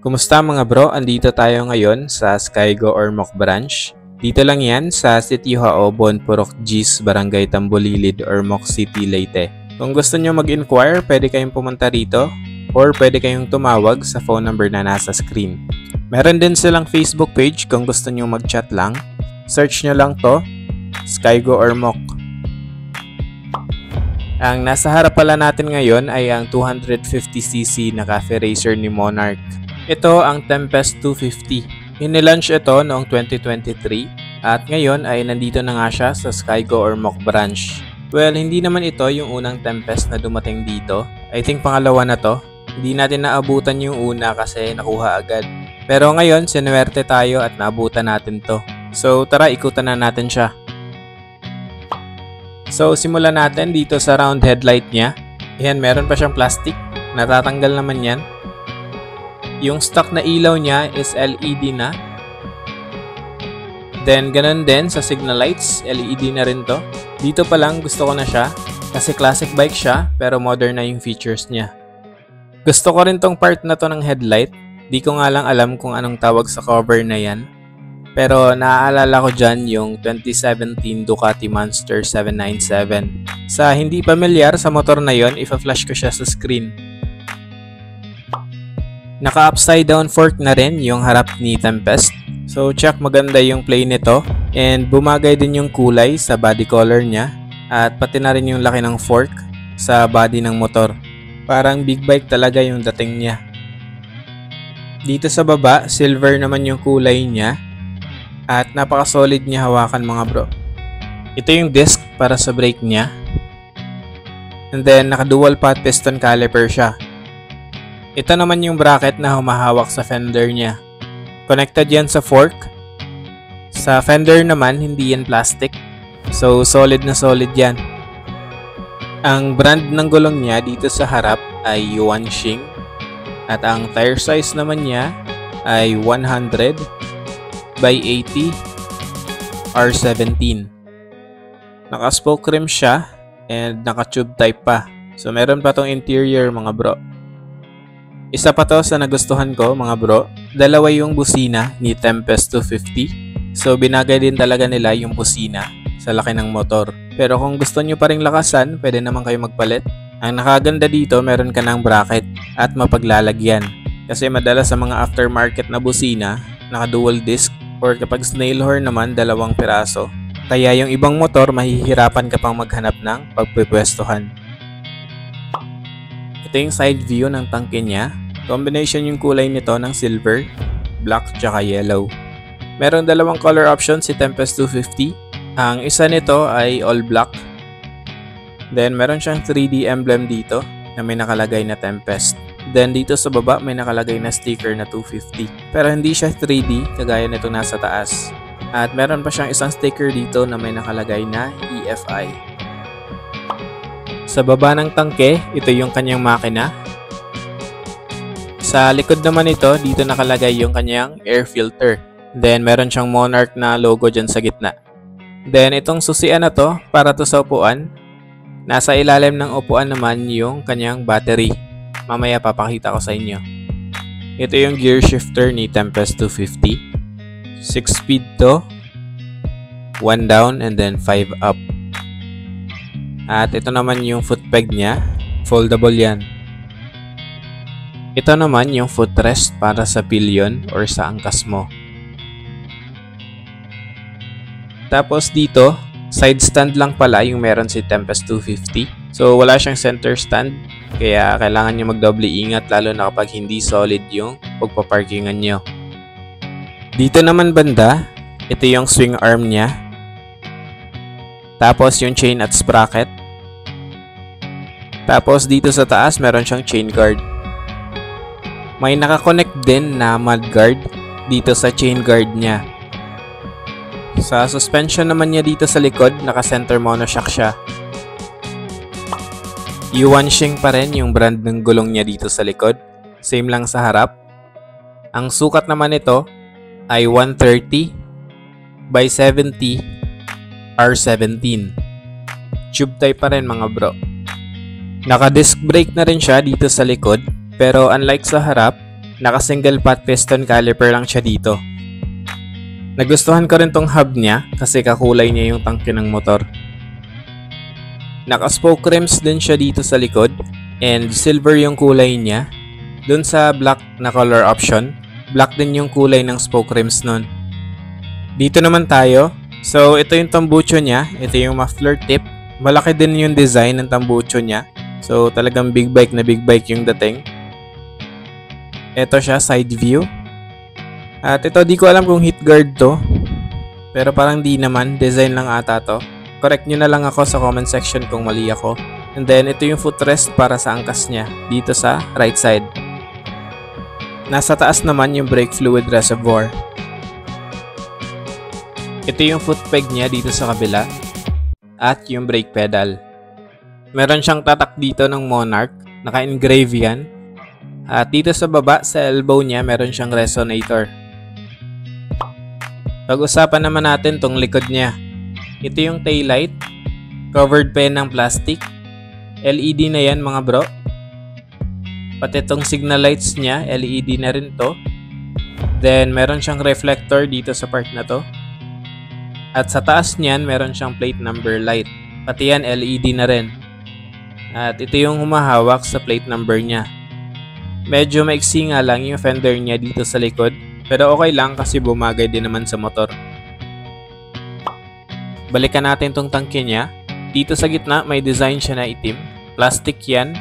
Kumusta mga bro? Andito tayo ngayon sa Skygo Ormoc Branch. Dito lang yan sa Sitio Haobon, Purok Gis, Barangay Tambolilid, Ormoc City, Leyte. Kung gusto nyo mag-inquire, pwede kayong pumunta rito or pwede kayong tumawag sa phone number na nasa screen. Meron din silang Facebook page kung gusto nyo mag-chat lang. Search nyo lang to, Skygo Ormoc. Ang nasa harap pala natin ngayon ay ang 250cc na cafe racer ni Monarch. Ito ang Tempest 250. Inilaunch ito noong 2023 at ngayon ay nandito na nga siya sa Skygo Ormoc Branch. Well, hindi naman ito yung unang Tempest na dumating dito. I think pangalawa na to. Hindi natin naabutan yung una kasi nakuha agad. Pero ngayon, sinuwerte tayo at naabutan natin to. So tara, ikutan na natin siya. So simulan natin dito sa round headlight niya. Ayan, meron pa siyang plastic. Natatanggal naman yan. Yung stock na ilaw niya is LED na. Then ganun din sa signal lights, LED na rin to. Dito pa lang gusto ko na siya kasi classic bike siya pero modern na yung features niya. Gusto ko rin tong part na to ng headlight. Di ko nga lang alam kung anong tawag sa cover na yan. Pero naaalala ko dyan yung 2017 Ducati Monster 797. Sa hindi pamilyar sa motor na yon, ipa-flash ko siya sa screen. Naka-upside down fork na rin yung harap ni Tempest. So check, maganda yung play nito. And bumagay din yung kulay sa body color niya. At pati na rin yung laki ng fork sa body ng motor. Parang big bike talaga yung dating niya. Dito sa baba, silver naman yung kulay niya. At napaka-solid niya hawakan mga bro. Ito yung disc para sa brake niya. And then naka-dual pot piston caliper siya. Ito naman yung bracket na humahawak sa fender niya. Connected yan sa fork. Sa fender naman, hindi yan plastic. So, solid na solid yan. Ang brand ng gulong niya dito sa harap ay Yuanxing. At ang tire size naman niya ay 100 by 80 R17. Naka-spoke rim siya and naka-tube type pa. So, meron pa tong interior mga bro. Isa pa to sa nagustuhan ko mga bro, dalawa yung busina ni Tempest 250. So binagay din talaga nila yung busina sa laki ng motor. Pero kung gusto nyo pa ring lakasan, pwede naman kayo magpalit. Ang nakaganda dito, meron ka ng bracket at mapaglalagyan. Kasi madalas sa mga aftermarket na busina, naka dual disc or kapag snail horn naman, dalawang piraso. Kaya yung ibang motor, mahihirapan ka pang maghanap ng pagpupwestuhan. Ito yung side view ng tangke niya. Combination yung kulay nito ng silver, black, tsaka yellow. Meron dalawang color options si Tempest 250. Ang isa nito ay all black. Then meron siyang 3D emblem dito na may nakalagay na Tempest. Then dito sa baba may nakalagay na sticker na 250. Pero hindi siya 3D kagaya nito nasa taas. At meron pa siyang isang sticker dito na may nakalagay na EFI. Sa baba ng tangke, ito yung kanyang makina. Sa likod naman ito, dito nakalagay yung kanyang air filter. Then meron siyang Monarch na logo dyan sa gitna. Then itong susian na to, para to sa upuan. Nasa ilalim ng upuan naman yung kanyang battery. Mamaya papakita ko sa inyo. Ito yung gear shifter ni Tempest 250. 6 speed to. 1 down and then 5 up. At ito naman yung foot peg niya. Foldable yan. Ito naman yung footrest para sa pillion or sa angkas mo. Tapos dito, side stand lang pala yung meron si Tempest 250. So wala siyang center stand. Kaya kailangan nyo magdoble ingat lalo na kapag hindi solid yung pagpaparkingan nyo. Dito naman banda, ito yung swing arm niya. Tapos yung chain at sprocket. Tapos dito sa taas meron siyang chain guard. May nakakonect din na mudguard dito sa chain guard niya. Sa suspension naman niya dito sa likod, naka-center monoshock siya. Yuanxing pa rin yung brand ng gulong niya dito sa likod. Same lang sa harap. Ang sukat naman nito ay 130 by 70 R17. Tube type pa rin mga bro. Naka-disc brake na rin siya dito sa likod. Pero unlike sa harap, Naka-single pot piston caliper lang siya dito. Nagustuhan ko rin tong hub niya kasi kakulay niya yung tangke ng motor. Naka-spoke rims din siya dito sa likod and silver yung kulay niya. Dun sa black na color option, black din yung kulay ng spoke rims nun. Dito naman tayo. So ito yung tambucho niya, ito yung muffler tip. Malaki din yung design ng tambucho niya. So talagang big bike na big bike yung dating. Ito siya, side view. At ito, di ko alam kung heat guard to. Pero parang di naman, design lang ata to. Correct nyo na lang ako sa comment section kung mali ako. And then ito yung footrest para sa angkas niya, dito sa right side. Nasa taas naman yung brake fluid reservoir. Ito yung foot peg niya dito sa kabila. At yung brake pedal. Meron siyang tatak dito ng Monarch, naka-engrave yan. At dito sa baba, sa elbow niya, meron siyang resonator. Pag-usapan naman natin tong likod niya. Ito yung taillight, covered pa yan ng plastic. LED na yan mga bro. Pati itong signal lights niya, LED na rin to. Then meron siyang reflector dito sa part na to. At sa taas niyan, meron siyang plate number light. Pati yan, LED na rin. At ito yung humahawak sa plate number niya. Medyo maiksi nga lang yung fender niya dito sa likod, pero okay lang kasi bumagay din naman sa motor. Balikan natin tong tangke niya. Dito sa gitna may design siya na itim. Plastic yan.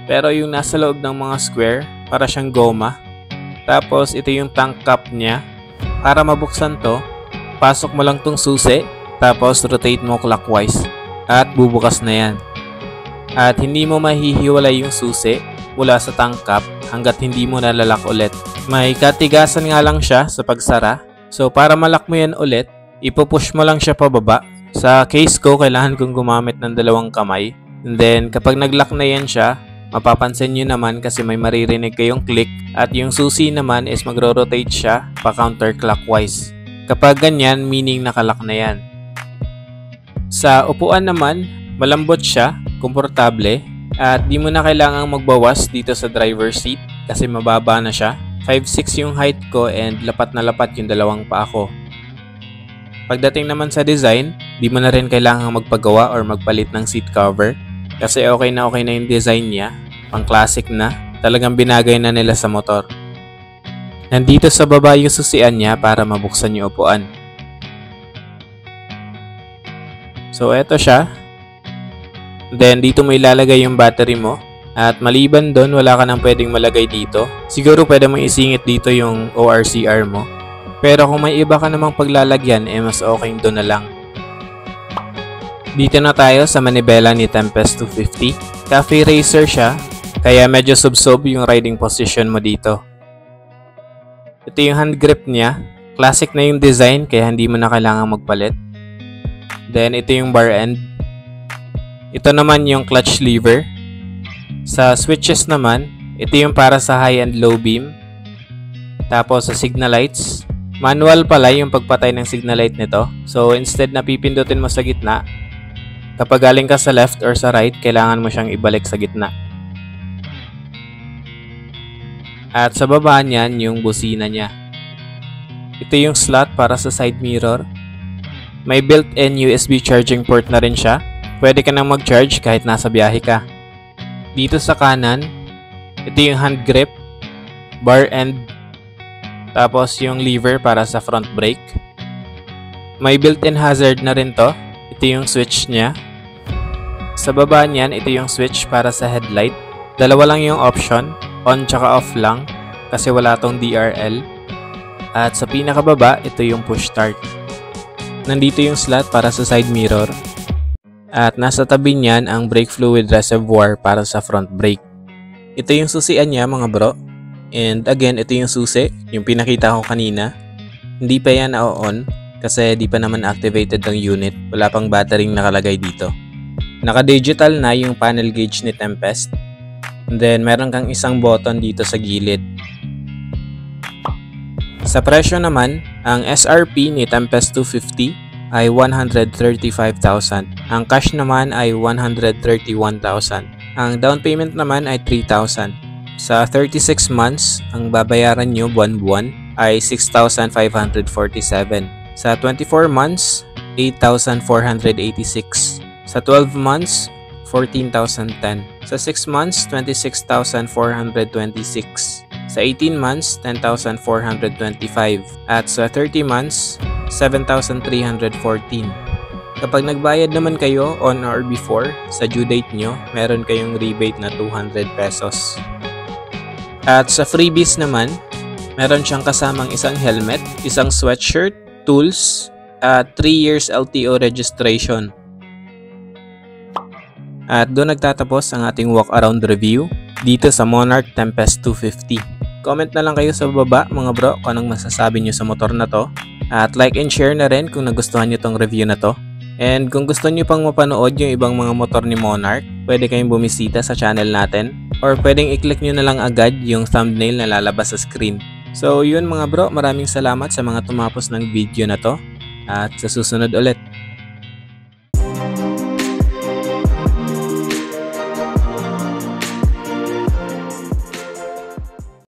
Pero yung nasa loob ng mga square, para siyang goma. Tapos ito yung tank cap niya. Para mabuksan to, pasok mo lang tong susi, tapos rotate mo clockwise. At bubukas na yan. At hindi mo mahihiwalay yung susi mula sa tank cap hanggat hindi mo nalalak ulit. May katigasan nga lang siya sa pagsara. So para malak mo yan ulit, ipupush mo lang siya pababa. Sa case ko, kailangan kong gumamit ng dalawang kamay. And then kapag naglock na yan siya, mapapansin nyo naman kasi may maririnig kayong click. At yung susi naman is magro-rotate siya pa counterclockwise. Kapag ganyan, meaning nakalock na yan. Sa upuan naman, malambot siya, komportable. At di mo na kailangang magbawas dito sa driver seat kasi mababa na siya. 5'6" yung height ko and lapat na lapat yung dalawang paa ko. Pagdating naman sa design, di mo na rin kailangang magpagawa or magpalit ng seat cover kasi okay na yung design niya, pang classic na, talagang binagay na nila sa motor. Nandito sa baba yung susian niya para mabuksan yung upuan. So eto siya. Then dito mo ilalagay yung battery mo. At maliban doon, wala ka nang pwedeng malagay dito. Siguro pwede mo isingit dito yung ORCR mo. Pero kung may iba ka namang paglalagyan, mas okay doon na lang. Dito na tayo sa manibela ni Tempest 250. Cafe racer siya, kaya medyo sub-sub yung riding position mo dito. Ito yung hand grip niya. Classic na yung design, kaya hindi mo na kailangan magpalit. Then ito yung bar end. Ito naman yung clutch lever. Sa switches naman, ito yung para sa high and low beam. Tapos sa signal lights, manual pala yung pagpatay ng signal light nito. So instead na pipindutin mo sa gitna, kapag galing ka sa left or sa right, kailangan mo siyang ibalik sa gitna. At sa baba niyan, yung busina niya. Ito yung slot para sa side mirror. May built-in USB charging port na rin siya. Pwede ka nang mag-charge kahit nasa biyahe ka. Dito sa kanan, ito yung hand grip, bar end, tapos yung lever para sa front brake. May built-in hazard na rin to. Ito yung switch niya. Sa baba niyan, ito yung switch para sa headlight. Dalawa lang yung option, on tsaka off lang, kasi wala tong DRL. At sa pinakababa, ito yung push start. Nandito yung slot para sa side mirror. At nasa tabi niyan ang brake fluid reservoir para sa front brake. Ito yung susian niya mga bro. And again, ito yung susi, yung pinakita ko kanina. Hindi pa yan na-on kasi di pa naman activated ng unit. Wala pang battery nakalagay dito. Naka-digital na yung panel gauge ni Tempest. And then meron kang isang button dito sa gilid. Sa presyo naman, ang SRP ni Tempest 250 ay 135,000. Ang cash naman ay 131,000. Ang down payment naman ay 3,000. Sa 36 months, ang babayaran nyo buwan-buwan ay 6,547. Sa 24 months, 8,486. Sa 12 months, 14,010. Sa 6 months, 26,426. Sa 18 months, 10,425. At sa 30 months, 7,314. Kapag nagbayad naman kayo on or before sa due date nyo, meron kayong rebate na 200 pesos. At sa freebies naman, meron siyang kasamang isang helmet, isang sweatshirt, tools, at 3 years LTO registration. At doon nagtatapos ang ating walk around review dito sa Monarch Tempest 250. Comment na lang kayo sa baba mga bro kung anong masasabi nyo sa motor na to. At like and share na rin kung nagustuhan nyo tong review na to. And kung gusto nyo pang mapanood yung ibang mga motor ni Monarch, pwede kayong bumisita sa channel natin. Or pwedeng i-click nyo na lang agad yung thumbnail na lalabas sa screen. So yun mga bro, maraming salamat sa mga tumapos ng video na to. At sa susunod ulit.